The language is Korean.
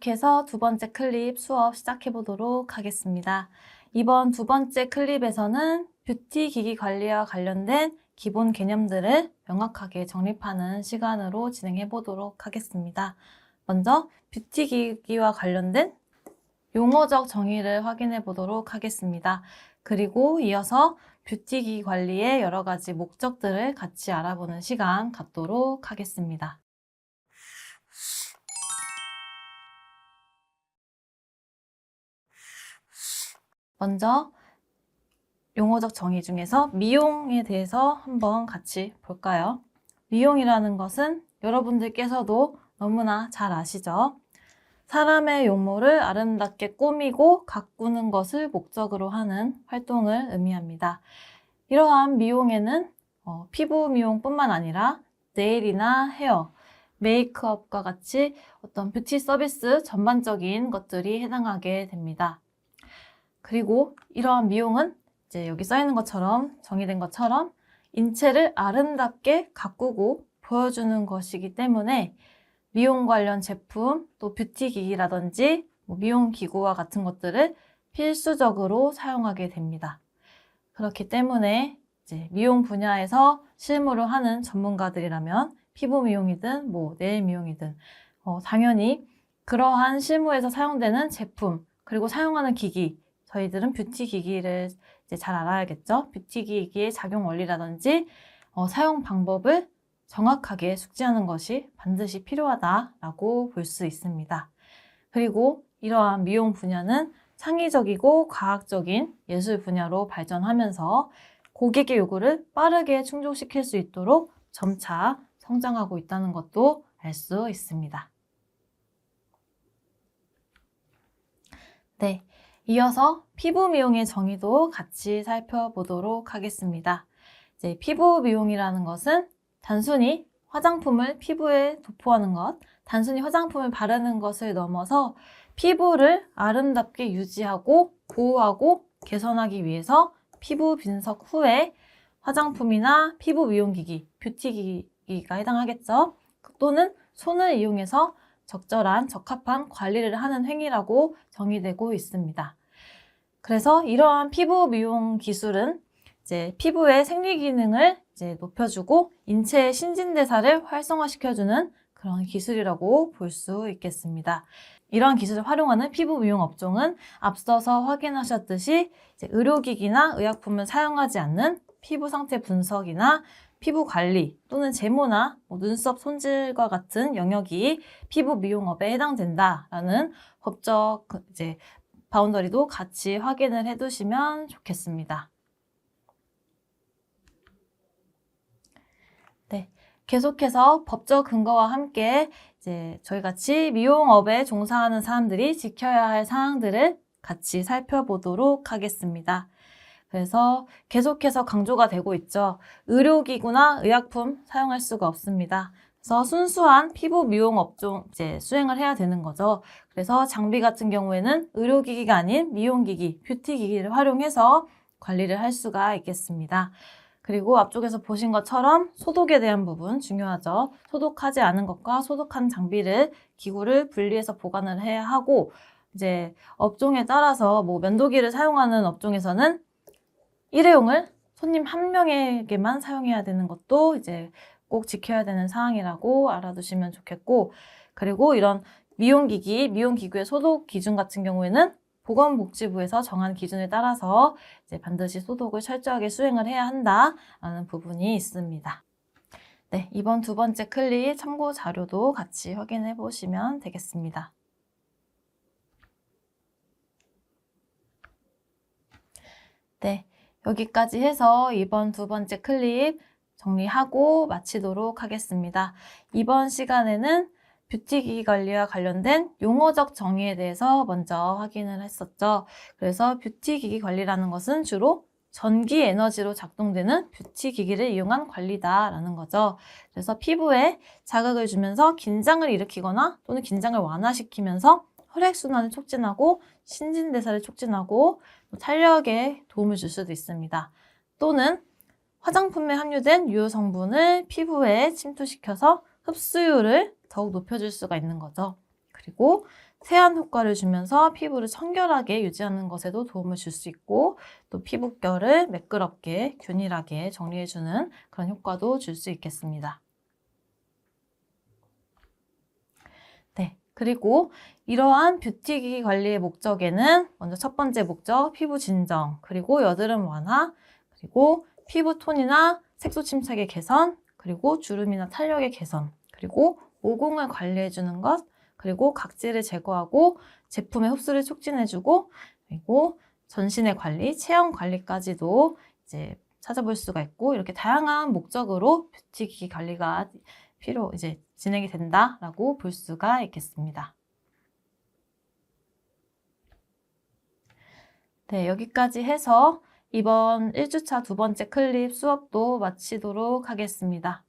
계속해서 두 번째 클립 수업 시작해 보도록 하겠습니다. 이번 두 번째 클립에서는 뷰티 기기 관리와 관련된 기본 개념들을 명확하게 정립하는 시간으로 진행해 보도록 하겠습니다. 먼저 뷰티 기기와 관련된 용어적 정의를 확인해 보도록 하겠습니다. 그리고 이어서 뷰티 기기 관리의 여러 가지 목적들을 같이 알아보는 시간 갖도록 하겠습니다. 먼저 용어적 정의 중에서 미용에 대해서 한번 같이 볼까요? 미용이라는 것은 여러분들께서도 너무나 잘 아시죠? 사람의 용모를 아름답게 꾸미고 가꾸는 것을 목적으로 하는 활동을 의미합니다. 이러한 미용에는 피부 미용뿐만 아니라 네일이나 헤어, 메이크업과 같이 어떤 뷰티 서비스 전반적인 것들이 해당하게 됩니다. 그리고 이러한 미용은 이제 여기 써 있는 것처럼 정의된 것처럼 인체를 아름답게 가꾸고 보여주는 것이기 때문에 미용 관련 제품, 또 뷰티 기기라든지 미용 기구와 같은 것들을 필수적으로 사용하게 됩니다. 그렇기 때문에 이제 미용 분야에서 실무를 하는 전문가들이라면 피부 미용이든 네일 미용이든 당연히 그러한 실무에서 사용되는 제품 그리고 사용하는 기기, 저희들은 뷰티 기기를 이제 잘 알아야겠죠. 뷰티 기기의 작용 원리라든지 사용 방법을 정확하게 숙지하는 것이 반드시 필요하다라고 볼 수 있습니다. 그리고 이러한 미용 분야는 창의적이고 과학적인 예술 분야로 발전하면서 고객의 요구를 빠르게 충족시킬 수 있도록 점차 성장하고 있다는 것도 알 수 있습니다. 네, 이어서 피부 미용의 정의도 같이 살펴보도록 하겠습니다. 이제 피부 미용이라는 것은 단순히 화장품을 피부에 도포하는 것, 단순히 화장품을 바르는 것을 넘어서 피부를 아름답게 유지하고 보호하고 개선하기 위해서 피부 분석 후에 화장품이나 피부 미용기기, 뷰티 기기가 해당하겠죠. 또는 손을 이용해서 적합한 관리를 하는 행위라고 정의되고 있습니다. 그래서 이러한 피부 미용 기술은 이제 피부의 생리 기능을 이제 높여주고 인체의 신진대사를 활성화시켜주는 그런 기술이라고 볼 수 있겠습니다. 이러한 기술을 활용하는 피부 미용 업종은 앞서서 확인하셨듯이 이제 의료기기나 의약품을 사용하지 않는 피부 상태 분석이나 피부 관리 또는 제모나 눈썹 손질과 같은 영역이 피부 미용업에 해당된다라는 법적 이제 바운더리도 같이 확인을 해두시면 좋겠습니다. 네, 계속해서 법적 근거와 함께 이제 저희 같이 미용업에 종사하는 사람들이 지켜야 할 사항들을 같이 살펴보도록 하겠습니다. 그래서 계속해서 강조가 되고 있죠. 의료기구나 의약품 사용할 수가 없습니다. 그래서 순수한 피부 미용 업종 이제 수행을 해야 되는 거죠. 그래서 장비 같은 경우에는 의료기기가 아닌 미용기기, 뷰티기기를 활용해서 관리를 할 수가 있겠습니다. 그리고 앞쪽에서 보신 것처럼 소독에 대한 부분 중요하죠. 소독하지 않은 것과 소독한 장비를, 기구를 분리해서 보관을 해야 하고 이제 업종에 따라서 면도기를 사용하는 업종에서는 일회용을 손님 한 명에게만 사용해야 되는 것도 이제 꼭 지켜야 되는 사항이라고 알아두시면 좋겠고, 그리고 이런 미용기구의 소독 기준 같은 경우에는 보건복지부에서 정한 기준에 따라서 이제 반드시 소독을 철저하게 수행을 해야 한다라는 부분이 있습니다. 네, 이번 두 번째 클립 참고 자료도 같이 확인해 보시면 되겠습니다. 네. 여기까지 해서 이번 두 번째 클립 정리하고 마치도록 하겠습니다. 이번 시간에는 뷰티 기기 관리와 관련된 용어적 정의에 대해서 먼저 확인을 했었죠. 그래서 뷰티 기기 관리라는 것은 주로 전기 에너지로 작동되는 뷰티 기기를 이용한 관리다라는 거죠. 그래서 피부에 자극을 주면서 긴장을 일으키거나 또는 긴장을 완화시키면서 혈액순환을 촉진하고 신진대사를 촉진하고 탄력에 도움을 줄 수도 있습니다. 또는 화장품에 함유된 유효 성분을 피부에 침투시켜서 흡수율을 더욱 높여줄 수가 있는 거죠. 그리고 세안 효과를 주면서 피부를 청결하게 유지하는 것에도 도움을 줄 수 있고 또 피부결을 매끄럽게 균일하게 정리해주는 그런 효과도 줄 수 있겠습니다. 네, 그리고 이러한 뷰티 관리의 목적에는 먼저 첫 번째 목적, 피부 진정, 그리고 여드름 완화, 그리고 피부 톤이나 색소 침착의 개선, 그리고 주름이나 탄력의 개선, 그리고 모공을 관리해주는 것, 그리고 각질을 제거하고 제품의 흡수를 촉진해주고, 그리고 전신의 관리, 체형 관리까지도 이제 찾아볼 수가 있고, 이렇게 다양한 목적으로 뷰티 기기 관리가 진행이 된다라고 볼 수가 있겠습니다. 네, 여기까지 해서 이번 1주차 두 번째 클립 수업도 마치도록 하겠습니다.